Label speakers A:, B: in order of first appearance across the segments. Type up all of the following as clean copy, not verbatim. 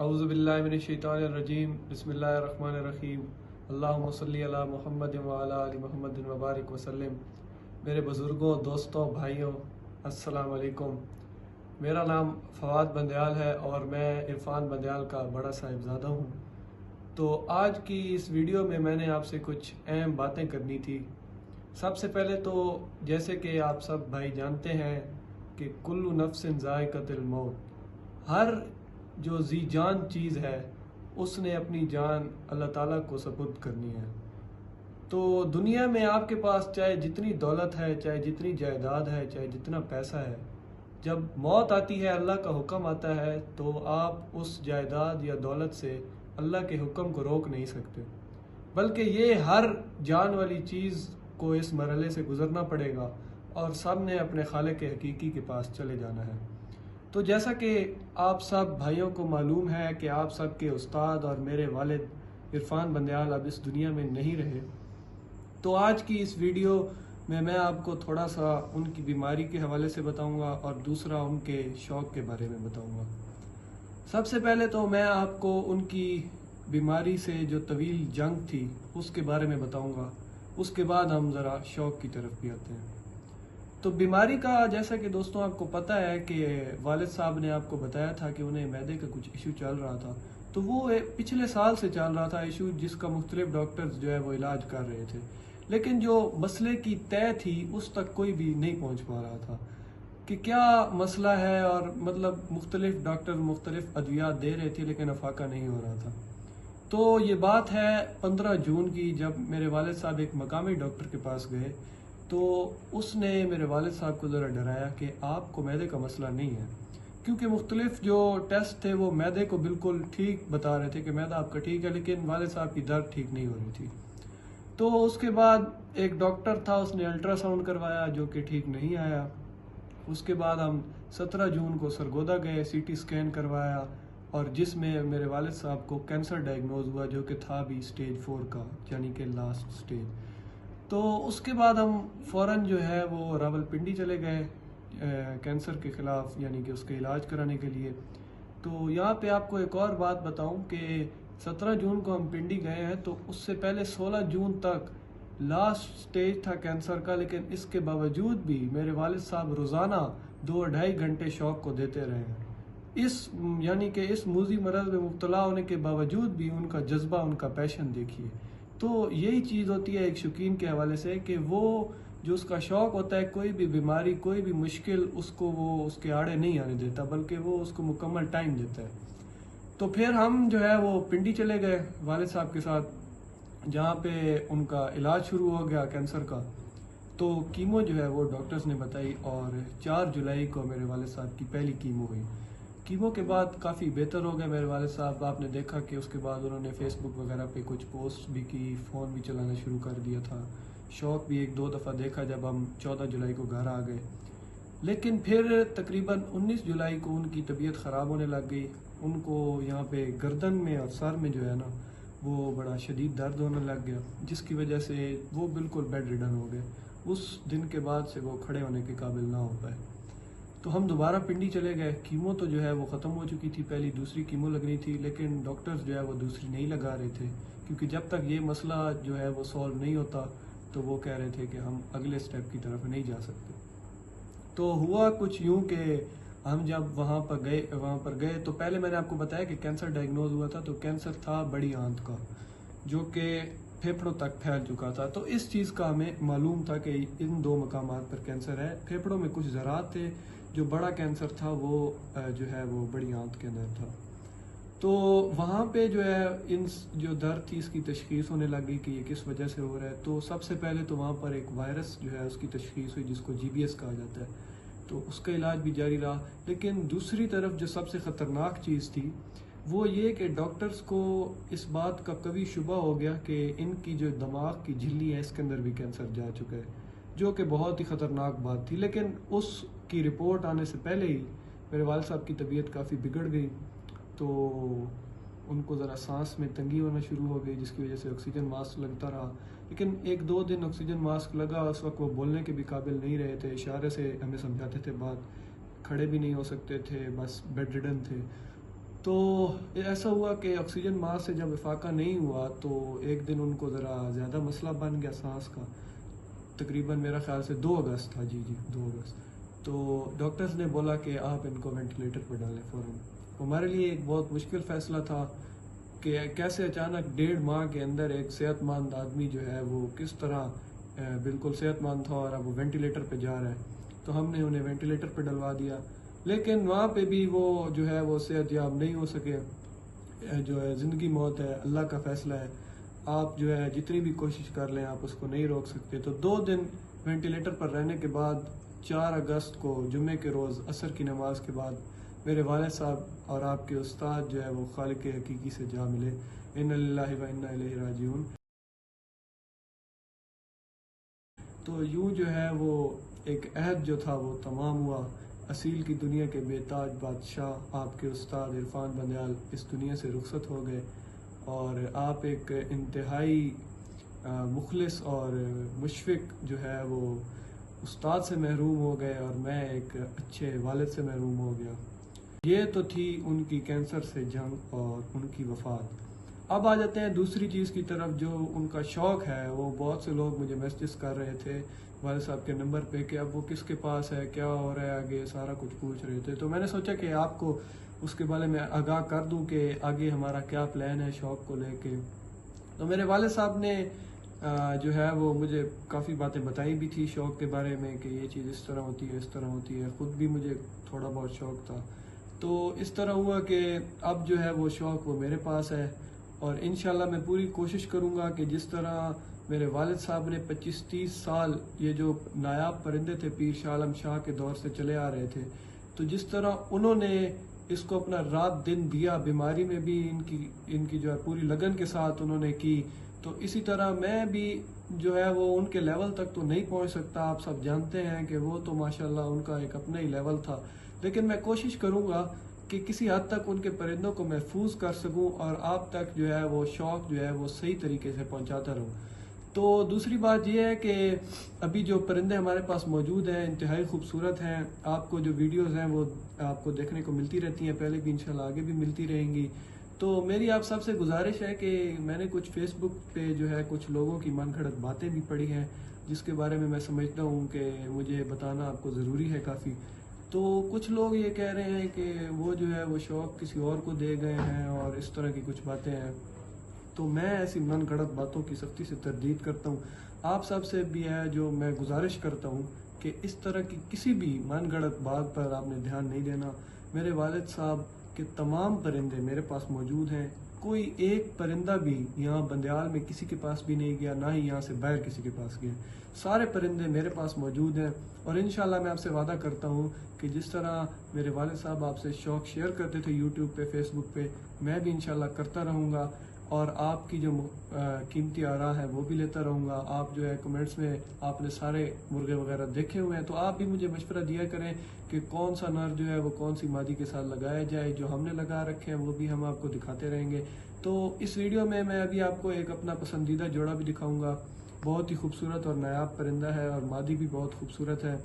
A: औज़ुबिल्लाहिमिनश्शैतानिर्रजीम बिस्मिल्लाहिर्रहमानिर्रहीम अल्लाहुम्मा सल्ली अला मुहम्मद व अला आलि मुहम्मद व बारिक वसल्लम। मेरे बुज़ुर्गों, दोस्तों, भाइयों, अस्सलाम वालेकुम। मेरा नाम फवाद बंदयाल है और मैं इरफान बंदयाल का बड़ा साहिबजादा हूँ। तो आज की इस वीडियो में मैंने आपसे कुछ अहम बातें करनी थी। सबसे पहले तो जैसे कि आप सब भाई जानते हैं कि कुल्लु नफ्सिन ज़ाइक़तुल मौत, हर जो जी जान चीज़ है उसने अपनी जान अल्लाह ताला को सपुर्द करनी है। तो दुनिया में आपके पास चाहे जितनी दौलत है, चाहे जितनी जायदाद है, चाहे जितना पैसा है, जब मौत आती है, अल्लाह का हुक्म आता है, तो आप उस जायदाद या दौलत से अल्लाह के हुक्म को रोक नहीं सकते, बल्कि ये हर जान वाली चीज़ को इस मरहले से गुजरना पड़ेगा और सब ने अपने खालिक हकीकी के पास चले जाना है। तो जैसा कि आप सब भाइयों को मालूम है कि आप सब के उस्ताद और मेरे वालिद इरफान बंदयाल अब इस दुनिया में नहीं रहे, तो आज की इस वीडियो में मैं आपको थोड़ा सा उनकी बीमारी के हवाले से बताऊंगा और दूसरा उनके शौक़ के बारे में बताऊंगा। सबसे पहले तो मैं आपको उनकी बीमारी से जो तवील जंग थी उसके बारे में बताऊंगा, उसके बाद हम ज़रा शौक़ की तरफ भी आते हैं। तो बीमारी का जैसा कि दोस्तों आपको पता है कि वालिद साहब ने आपको बताया था कि उन्हें मैदे का कुछ इशू चल रहा था। तो वो पिछले साल से चल रहा था इशू, जिसका मुख्तलिफ डॉक्टर्स जो है वो इलाज कर रहे थे, लेकिन जो मसले की तय थी उस तक कोई भी नहीं पहुंच पा रहा था कि क्या मसला है। और मतलब मुख्तलिफ डॉक्टर मुख्तलिफ अद्वियात दे रहे थे लेकिन अफाका नहीं हो रहा था। तो ये बात है 15 जून की, जब मेरे वालिद साहब एक मकामी डॉक्टर के पास गए तो उसने मेरे वालिद साहब को ज़रा डराया कि आपको मैदे का मसला नहीं है, क्योंकि मुख्तलिफ जो टेस्ट थे वो मैदे को बिल्कुल ठीक बता रहे थे कि मैदा आपका ठीक है, लेकिन वालिद साहब की दर्द ठीक नहीं हो रही थी। तो उसके बाद एक डॉक्टर था, उसने अल्ट्रासाउंड करवाया जो कि ठीक नहीं आया। उसके बाद हम 17 जून को सरगोदा गए, CT स्कैन करवाया और जिसमें मेरे वालिद साहब को कैंसर डायग्नोज हुआ, जो कि था भी स्टेज 4 का, यानी कि लास्ट स्टेज। तो उसके बाद हम फ़ौरन जो है वो रावलपिंडी चले गए कैंसर के ख़िलाफ़, यानी कि उसके इलाज कराने के लिए। तो यहाँ पे आपको एक और बात बताऊं कि 17 जून को हम पिंडी गए हैं, तो उससे पहले 16 जून तक लास्ट स्टेज था कैंसर का, लेकिन इसके बावजूद भी मेरे वालिद साहब रोज़ाना 2-2.5 घंटे शौक़ को देते रहे हैं। यानी कि इस मूजी मरज़ में मुब्तला होने के बावजूद भी उनका जज्बा, उनका पैशन देखिए। तो यही चीज़ होती है एक शौकीन के हवाले से कि वो जो उसका शौक़ होता है, कोई भी बीमारी, कोई भी मुश्किल उसको वो उसके आड़े नहीं आने देता, बल्कि वो उसको मुकम्मल टाइम देता है। तो फिर हम जो है वो पिंडी चले गए वालिद साहब के साथ, जहाँ पे उनका इलाज शुरू हो गया कैंसर का। तो कीमो जो है वो डॉक्टर्स ने बताई और 4 जुलाई को मेरे वालिद साहब की पहली कीमो हुई। कीमो के बाद काफ़ी बेहतर हो गए मेरे वालिद साहब। आपने देखा कि उसके बाद उन्होंने फेसबुक वगैरह पे कुछ पोस्ट भी की, फ़ोन भी चलाना शुरू कर दिया था। शौक़ भी 1-2 दफ़ा देखा जब हम 14 जुलाई को घर आ गए। लेकिन फिर तकरीबन 19 जुलाई को उनकी तबीयत ख़राब होने लग गई। उनको यहाँ पे गर्दन में और सर में जो है ना वो बड़ा शदीद दर्द होने लग गया, जिसकी वजह से वो बिल्कुल बेड रिडन हो गए। उस दिन के बाद से वो खड़े होने के काबिल ना हो पाए। तो हम दोबारा पिंडी चले गए। कीमो तो जो है वो ख़त्म हो चुकी थी, पहली दूसरी कीमो लगनी थी, लेकिन डॉक्टर्स जो है वो दूसरी नहीं लगा रहे थे, क्योंकि जब तक ये मसला जो है वो सॉल्व नहीं होता तो वो कह रहे थे कि हम अगले स्टेप की तरफ नहीं जा सकते। तो हुआ कुछ यूँ कि हम जब वहाँ पर गए तो पहले मैंने आपको बताया कि कैंसर डायग्नोज हुआ था। तो कैंसर था बड़ी आंत का, जो कि फेफड़ों तक फैल चुका था। तो इस चीज़ का हमें मालूम था कि इन 2 मकामात पर कैंसर है। फेफड़ों में कुछ ज़रात थे, जो बड़ा कैंसर था वो जो है वो बड़ी आंत के अंदर था। तो वहाँ पे जो है इन जो दर्द थी इसकी तशख़ीस होने लग गई कि ये किस वजह से हो रहा है। तो सबसे पहले तो वहाँ पर एक वायरस जो है उसकी तशख़ीस हुई, जिसको GBS कहा जाता है। तो उसका इलाज भी जारी रहा। लेकिन दूसरी तरफ जो सबसे ख़तरनाक चीज़ थी वो ये कि डॉक्टर्स को इस बात का कभी शुबा हो गया कि इनकी जो दिमाग की झिल्ली है इसके अंदर भी कैंसर जा चुका है, जो कि बहुत ही ख़तरनाक बात थी। लेकिन उसकी रिपोर्ट आने से पहले ही मेरे वालिद साहब की तबीयत काफ़ी बिगड़ गई। तो उनको ज़रा सांस में तंगी होना शुरू हो गई, जिसकी वजह से ऑक्सीजन मास्क लगता रहा। लेकिन 1-2 दिन ऑक्सीजन मास्क लगा, उस वक्त वो बोलने के भी काबिल नहीं रहे थे, इशारे से हमें समझाते थे बात, खड़े भी नहीं हो सकते थे, बस बेड रिडन थे। तो ऐसा हुआ कि ऑक्सीजन मास्क से जब इफाका नहीं हुआ तो एक दिन उनको ज़रा ज़्यादा मसला बन गया सांस का। तकरीबन मेरा ख्याल से 2 अगस्त था, जी 2 अगस्त। तो डॉक्टर्स ने बोला कि आप इनको वेंटिलेटर पर डालें फ़ौरन। हमारे लिए एक बहुत मुश्किल फ़ैसला था कि कैसे अचानक 1.5 माह के अंदर एक सेहतमंद आदमी जो है वो किस तरह बिल्कुल सेहतमंद था और अब वो वेंटिलेटर पे जा रहा है। तो हमने उन्हें वेंटिलेटर पे डलवा दिया, लेकिन वहाँ पे भी वो जो है वो सेहतयाब नहीं हो सके। जो है ज़िंदगी मौत है, अल्लाह का फ़ैसला है। आप जो है जितनी भी कोशिश कर लें आप उसको नहीं रोक सकते। तो 2 दिन वेंटिलेटर पर रहने के बाद 4 अगस्त को जुम्मे के रोज़ असर की नमाज के बाद मेरे वालिद साहब और आपके उस्ताद जो है वो खालिक हकीकी से जा मिले। इन्ना लिल्लाहि व इन्ना इलैहि राजिऊन। तो यूं जो है वो एक अहद जो था वो तमाम हुआ। असील की दुनिया के बेताज बादशाह आपके उस्ताद इरफान बंदयाल इस दुनिया से रुखसत हो गए और आप एक इंतहाई मुखलिस और मुशफ़िक जो है वो उस्ताद से महरूम हो गए और मैं एक अच्छे वालिद से महरूम हो गया। ये तो थी उनकी कैंसर से जंग और उनकी वफात। अब आ जाते हैं दूसरी चीज़ की तरफ, जो उनका शौक़ है। वो बहुत से लोग मुझे मैसेज कर रहे थे वालिद साहब के नंबर पे कि अब वो किसके पास है, क्या हो रहा है आगे, सारा कुछ पूछ रहे थे। तो मैंने सोचा कि आपको उसके बारे में आगाह कर दूं कि आगे हमारा क्या प्लान है शौक़ को लेके। तो मेरे वालिद साहब ने जो है वो मुझे काफ़ी बातें बताई भी थी शौक़ के बारे में कि ये चीज़ इस तरह होती है, इस तरह होती है। ख़ुद भी मुझे थोड़ा बहुत शौक़ था। तो इस तरह हुआ कि अब जो है वो शौक़ वो मेरे पास है और इंशाल्लाह मैं पूरी कोशिश करूँगा कि जिस तरह मेरे वालिद साहब ने 25-30 साल ये जो नायाब परिंदे थे पीर शाह आलम शाह के दौर से चले आ रहे थे, तो जिस तरह उन्होंने इसको अपना रात दिन दिया, बीमारी में भी इनकी जो है पूरी लगन के साथ उन्होंने की, तो इसी तरह मैं भी जो है वो उनके लेवल तक तो नहीं पहुंच सकता। आप सब जानते हैं कि वो तो माशाल्लाह उनका एक अपना ही लेवल था, लेकिन मैं कोशिश करूँगा कि किसी हद तक उनके परिंदों को महफूज कर सकूं और आप तक जो है वो शौक़ जो है वो सही तरीके से पहुंचाता रहूं। तो दूसरी बात यह है कि अभी जो परिंदे हमारे पास मौजूद हैं इंतहाई खूबसूरत हैं। आपको जो वीडियोस हैं वो आपको देखने को मिलती रहती हैं, पहले भी इंशाल्लाह आगे भी मिलती रहेंगी। तो मेरी आप सबसे गुजारिश है कि मैंने कुछ फेसबुक पे जो है कुछ लोगों की मनगढ़ंत बातें भी पढ़ी हैं जिसके बारे में मैं समझता हूँ कि मुझे बताना आपको ज़रूरी है काफ़ी। तो कुछ लोग ये कह रहे हैं कि वो जो है वो शौक़ किसी और को दे गए हैं और इस तरह की कुछ बातें हैं। तो मैं ऐसी मनगढ़ंत बातों की सख्ती से तरदीद करता हूँ। आप सब से भी है जो मैं गुजारिश करता हूँ कि इस तरह की किसी भी मनगढ़ंत बात पर आपने ध्यान नहीं देना। मेरे वालिद साहब के तमाम परिंदे मेरे पास मौजूद हैं। कोई एक परिंदा भी यहाँ बंदयाल में किसी के पास भी नहीं गया, ना ही यहाँ से बाहर किसी के पास गया। सारे परिंदे मेरे पास मौजूद हैं और इंशाल्लाह मैं आपसे वादा करता हूँ कि जिस तरह मेरे वालिद साहब आपसे शौक़ शेयर करते थे यूट्यूब पे, फेसबुक पे, मैं भी इंशाल्लाह करता रहूँगा और आपकी जो कीमती आरा है वो भी लेता रहूँगा। आप जो है कमेंट्स में आपने सारे मुर्गे वगैरह देखे हुए हैं, तो आप भी मुझे मशवरा दिया करें कि कौन सा नर जो है वो कौन सी मादी के साथ लगाया जाए। जो हमने लगा रखे हैं वो भी हम आपको दिखाते रहेंगे। तो इस वीडियो में मैं अभी आपको एक अपना पसंदीदा जोड़ा भी दिखाऊंगा। बहुत ही खूबसूरत और नायाब परिंदा है और मादी भी बहुत खूबसूरत है,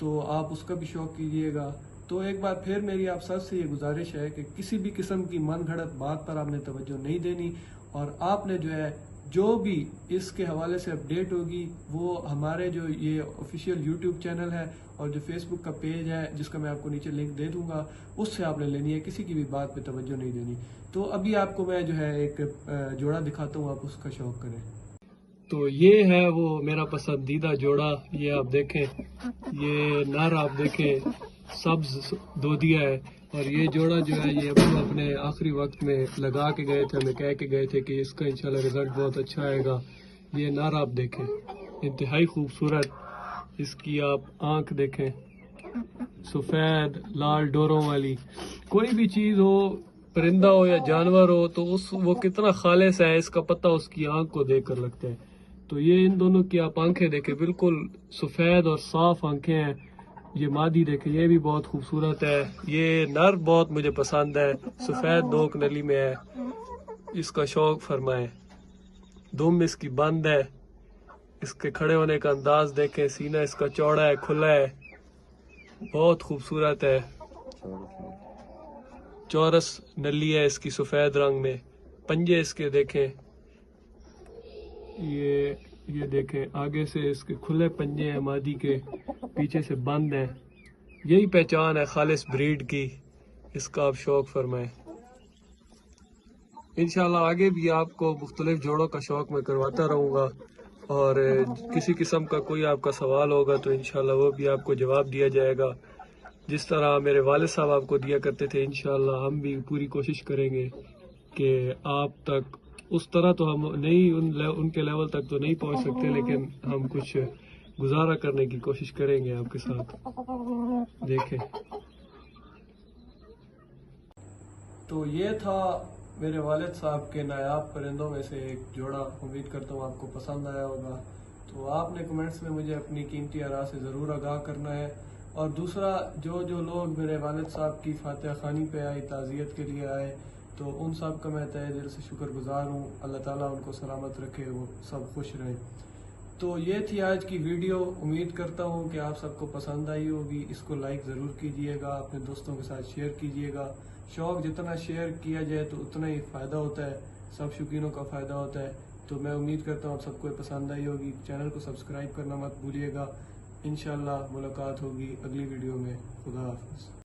A: तो आप उसका भी शौक़ कीजिएगा। तो एक बार फिर मेरी आप सबसे ये गुजारिश है कि किसी भी किस्म की मनगढ़ंत बात पर आपने तवज्जो नहीं देनी और आपने जो है जो भी इसके हवाले से अपडेट होगी वो हमारे जो ये ऑफिशियल यूट्यूब चैनल है और जो फेसबुक का पेज है जिसका मैं आपको नीचे लिंक दे दूंगा उससे आपने लेनी है, किसी की भी बात पे तवज्जो नहीं देनी। तो अभी आपको मैं जो है एक जोड़ा दिखाता हूँ, आप उसका शौक़ करें। तो ये है वो मेरा पसंदीदा जोड़ा, ये आप देखें, ये नर आप देखें सब्ज दोदिया है और ये जोड़ा जो है ये अभी अपने आखिरी वक्त में लगा के गए थे, हमें कह के गए थे कि इसका इंशाल्लाह रिजल्ट बहुत अच्छा आएगा। ये नर आप देखें इंतहाई खूबसूरत, इसकी आप आंख देखें सफ़ेद लाल डोरों वाली। कोई भी चीज़ हो, परिंदा हो या जानवर हो, तो उस वो कितना खालिस है इसका पता उसकी आंख को देख कर लगता है। तो ये इन दोनों की आप आंखें देखें, बिल्कुल सफ़ेद और साफ आंखें हैं। ये मादी देखें, ये भी बहुत खूबसूरत है। ये नर बहुत मुझे पसंद है, सफ़ेद नोक नली में है, इसका शौक़ फरमाए। दुम इसकी बंद है, इसके खड़े होने का अंदाज देखें, सीना इसका चौड़ा है, खुला है, बहुत खूबसूरत है। चौरस नली है इसकी सफ़ेद रंग में। पंजे इसके देखें, ये देखें, आगे से इसके खुले पंजे हैं, मादी के पीछे से बंद हैं। यही पहचान है खालिस ब्रीड की। इसका आप शौक फरमाएं। इंशाल्लाह आगे भी आपको मुख्तलिफ जोड़ों का शौक मैं करवाता रहूँगा, और किसी किस्म का कोई आपका सवाल होगा तो इंशाल्लाह वो भी आपको जवाब दिया जाएगा। जिस तरह मेरे वालिद साहब आपको दिया करते थे, इंशाल्लाह हम भी पूरी कोशिश करेंगे कि आप तक उस तरह तो हम नहीं, उनके लेवल तक तो नहीं पहुंच सकते, लेकिन हम कुछ गुजारा करने की कोशिश करेंगे आपके साथ। देखें, तो ये था मेरे वालिद साहब के नायाब परिंदों में से एक जोड़ा। उम्मीद करता हूँ आपको पसंद आया होगा। तो आपने कमेंट्स में मुझे अपनी कीमती आरा से ज़रूर आगाह करना है। और दूसरा, जो लोग मेरे वालिद साहब की फातिहा खानी पे आए, ताज़ियत के लिए आए, तो उन सब का मैं तहे दिल से शुक्रगुजार हूँ। अल्लाह ताला उनको सलामत रखे, वो सब खुश रहें। तो ये थी आज की वीडियो। उम्मीद करता हूँ कि आप सबको पसंद आई होगी। इसको लाइक ज़रूर कीजिएगा, अपने दोस्तों के साथ शेयर कीजिएगा। शौक़ जितना शेयर किया जाए तो उतना ही फ़ायदा होता है, सब शौकीनों का फ़ायदा होता है। तो मैं उम्मीद करता हूँ आप सबको पसंद आई होगी। चैनल को सब्सक्राइब करना मत भूलिएगा। इंशाल्लाह मुलाकात होगी अगली वीडियो में। खुदा हाफिज़।